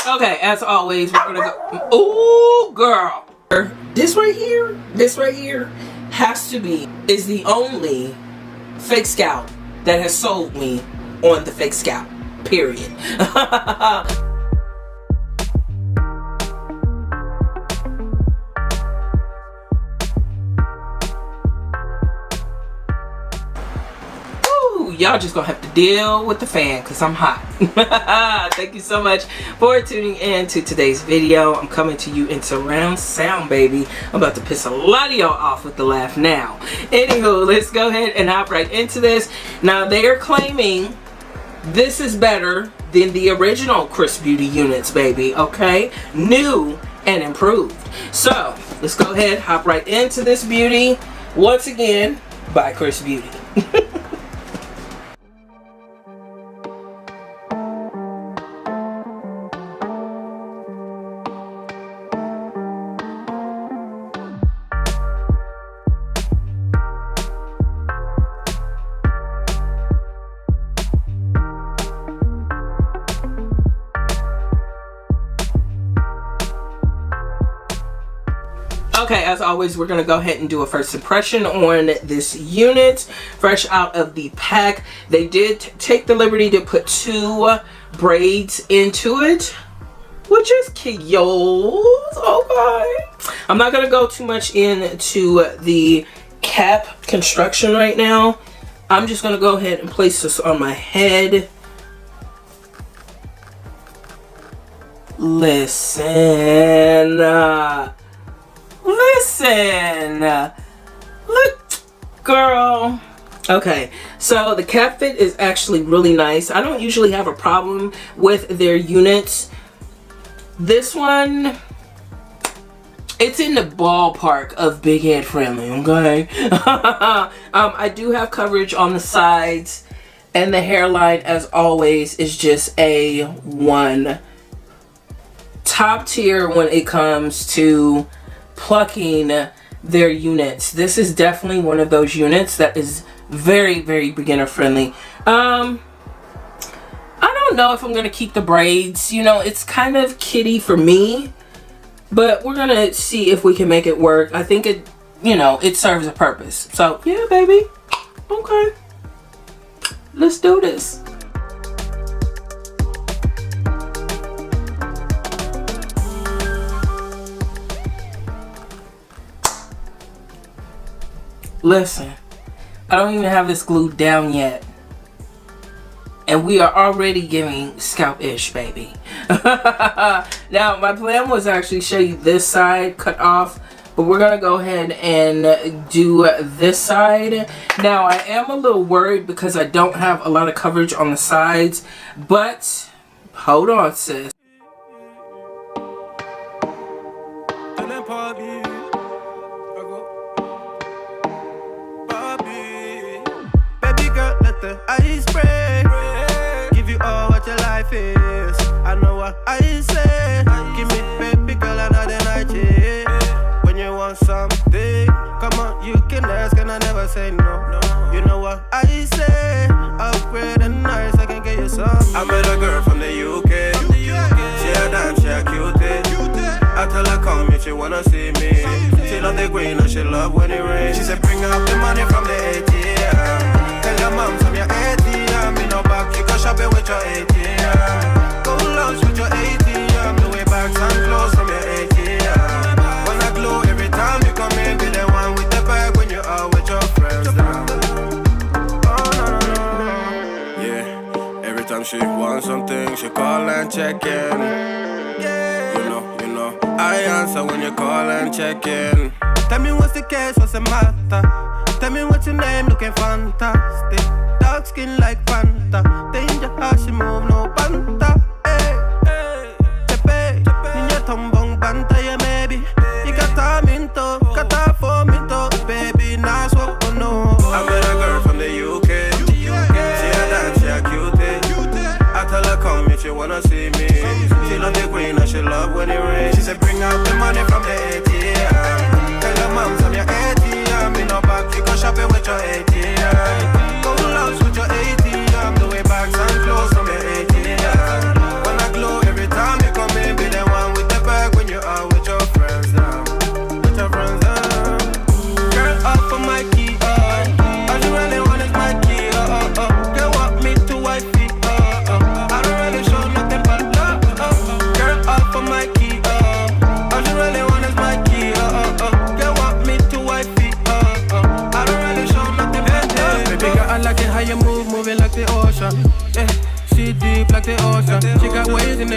Okay, as always, we're gonna go. Ooh, girl. This right here has to be, is the only fake scalp that has sold me on the fake scalp. Period. Y'all just gonna have to deal with the fan because I'm hot. Thank you so much for tuning in to today's video. I'm coming to you in surround sound, baby. I'm about to piss a lot of y'all off with the laugh now. Anywho, let's go ahead and hop right into this. Now, they are claiming this is better than the original Xrsbeauty units, baby. Okay, new and improved. So let's go ahead, hop right into this beauty. Once again, by Xrsbeauty. Okay, as always, we're going to go ahead and do a first impression on this unit. Fresh out of the pack. They did take the liberty to put 2 braids into it, which is cute. Okay. I'm not going to go too much into the cap construction right now. I'm just going to go ahead and place this on my head. Listen, look, girl. Okay, so the cap fit is actually really nice. I don't usually have a problem with their units. This one, it's in the ballpark of big head friendly, okay? I do have coverage on the sides, and the hairline, as always, is just A1. Top tier when it comes to plucking their units. This is definitely one of those units that is very, very beginner friendly. I don't know if I'm gonna keep the braids. You know, it's kind of kiddie for me, but we're gonna see if we can make it work. I think it, you know, it serves a purpose. So yeah, baby. Okay, let's do this. Listen, I don't even have this glued down yet, and we are already giving scalp-ish, baby. Now, my plan was to actually show you this side cut off, but we're gonna go ahead and do this side. Now, I am a little worried because I don't have a lot of coverage on the sides, but hold on, sis. I spray, give you all what your life is. I know what I say. Give me baby girl another night, yeah. When you want something, come on, you can ask and I never say no. You know what I say. Upgrade and nice, I can get you some. I met a girl from the UK. She a dime, she a cutie. I tell her come if she wanna see me. She love the green and she love when it rains. She said bring up the money from the ATM. Tell your mom from your ATM. Me no back, you go shopping with your ATM. Go lunch with your ATM. The way bags and clothes from your ATM. Wanna glow every time you come in. Be the one with the bag when you are with your friends now. Oh no, no, no. Yeah, every time she wants something, she call and check in. Yeah, you know, I answer when you call and check in. Tell me what's the case, what's the matter? Tell me what's your name, looking fantastic. Dark skin like Fanta. Danger how she move, no banta. Hey, hey, chepe, niña tombong banta, yeah, maybe. You got time into, got time for me to, baby, nice walk, oh no. I met a girl from the UK. She a dance, she a cutie. I tell her come if she wanna see me. She love the green and she love when it rains. She said bring out the money from the ATM. Tell your mom from your ATM. Me no back, you go shopping with your ATM. Go lunch with your ATM. The way bags and clothes from your ATM. When I glow every time you come in.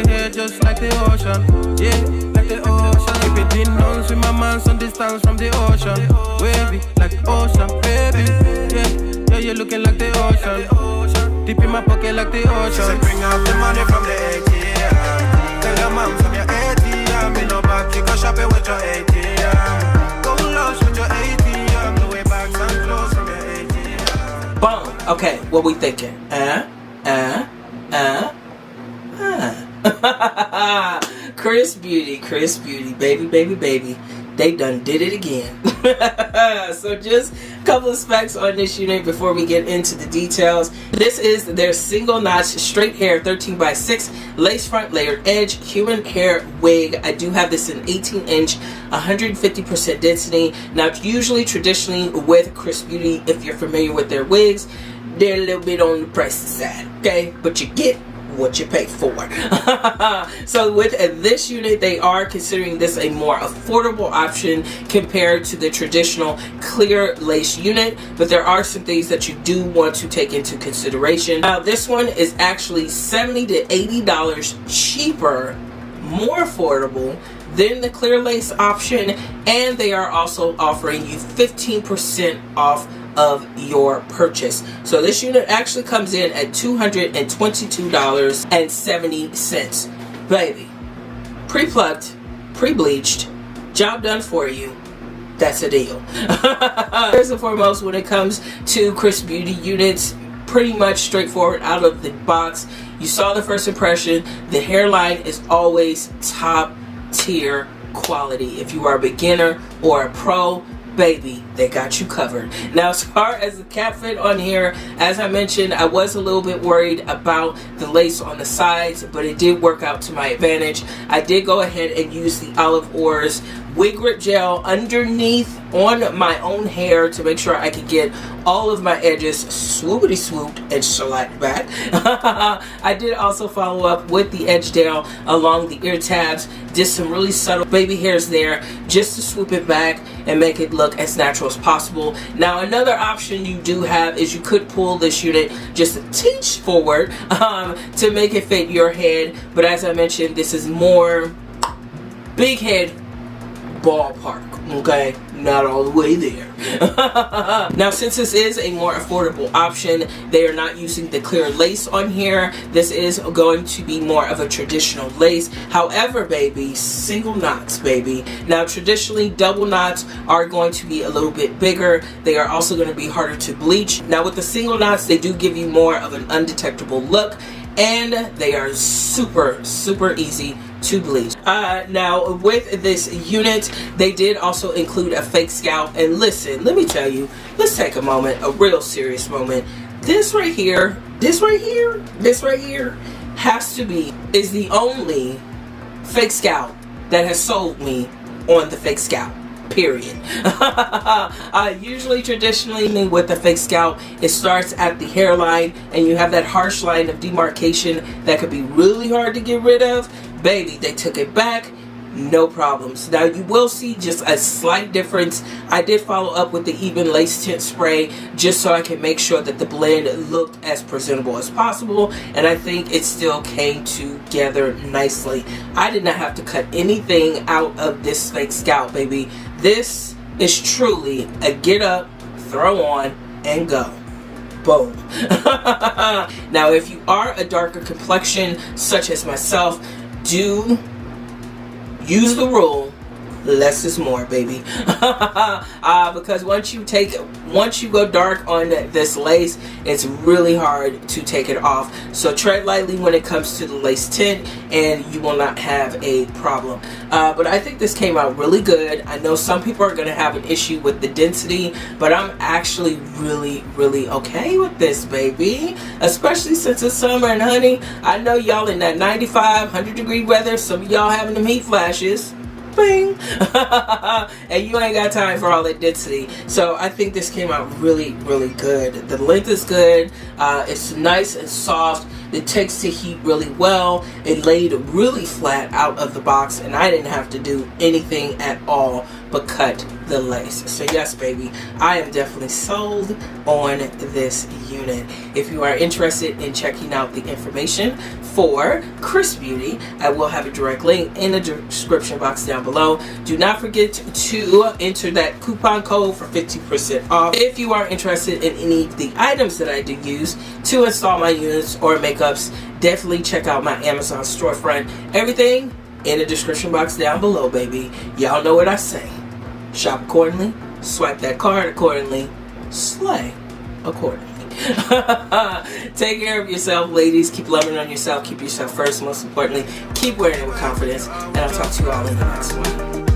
the hair just like the ocean. Yeah, like the ocean. Keep it in nuns with my man, some distance from the ocean. Wavy, like ocean, baby. Yeah, you're looking like the ocean. Deep in my pocket like the ocean. She said, bring out the money from the ATM. Tell your mom from your ATM. In no back, you go shopping with your ATM. Go lunch with your ATM. The way back, some clothes from your ATM. Boom. Okay, what we thinking? Xrsbeauty, baby. They done did it again. So just a couple of specs on this unit before we get into the details. This is their single notch straight hair 13x6 lace front layered edge human hair wig. I do have this in 18-inch, 150% density. Now usually traditionally with Xrsbeauty, if you're familiar with their wigs, they're a little bit on the pricey side, okay? But you get what you pay for. So with this unit, they are considering this a more affordable option compared to the traditional clear lace unit, but there are some things that you do want to take into consideration. Now this one is actually $70 to $80 cheaper, more affordable than the clear lace option, and they are also offering you 15% off of your purchase. So this unit actually comes in at $222.70. Baby, pre-plucked, pre-bleached, job done for you. That's a deal. First and foremost, when it comes to Xrsbeauty units, pretty much straightforward out of the box. You saw the first impression. The hairline is always top tier quality. If you are a beginner or a pro, baby, they got you covered. Now as far as the cap fit on here, as I mentioned, I was a little bit worried about the lace on the sides, but it did work out to my advantage. I did go ahead and use the Olive Oils wig grip gel underneath on my own hair to make sure I could get all of my edges swoopity swooped and select back. I did also follow up with the edge gel along the ear tabs, did some really subtle baby hairs there just to swoop it back and make it look as natural as possible. Now another option you do have is you could pull this unit just a teeny forward to make it fit your head, but as I mentioned, this is more big head ballpark, okay, not all the way there. Now since this is a more affordable option, they are not using the clear lace on here. This is going to be more of a traditional lace. However, baby, single knots, baby. Now traditionally double knots are going to be a little bit bigger. They are also going to be harder to bleach. Now with the single knots, they do give you more of an undetectable look, and they are super easy to bleach. Now with this unit, they did also include a fake scalp, and listen, let me tell you, let's take a moment, a real serious moment. This right here is the only fake scalp that has sold me on the fake scalp, period. Usually traditionally with the fake scalp, it starts at the hairline and you have that harsh line of demarcation that could be really hard to get rid of. Baby, they took it back, no problems. Now you will see just a slight difference. I did follow up with the even lace tint spray just so I can make sure that the blend looked as presentable as possible, and I think it still came together nicely. I did not have to cut anything out of this fake scalp, baby. This is truly a get up, throw on, and go. Boom. Now if you are a darker complexion such as myself, do use the rule, less is more, baby. Because once you go dark on this lace, it's really hard to take it off. So tread lightly when it comes to the lace tint and you will not have a problem. But I think this came out really good. I know some people are going to have an issue with the density, but I'm actually really okay with this, baby. Especially since it's summer, and honey, I know y'all in that 95, 100 degree weather, some of y'all having them heat flashes. Bing. And you ain't got time for all that density. So I think this came out really good. The length is good. It's nice and soft. It takes the heat really well. It laid really flat out of the box, and I didn't have to do anything at all but cut the lace. So yes, baby, I am definitely sold on this unit. If you are interested in checking out the information for Xrsbeauty, I will have a direct link in the description box down below. Do not forget to enter that coupon code for 50% off. If you are interested in any of the items that I do use to install my units or makeups, definitely check out my Amazon storefront. Everything in the description box down below, baby. Y'all know what I say. Shop accordingly, swipe that card accordingly, slay accordingly. Take care of yourself, ladies. Keep loving on yourself. Keep yourself first. Most importantly, keep wearing it with confidence. And I'll talk to you all in the next one.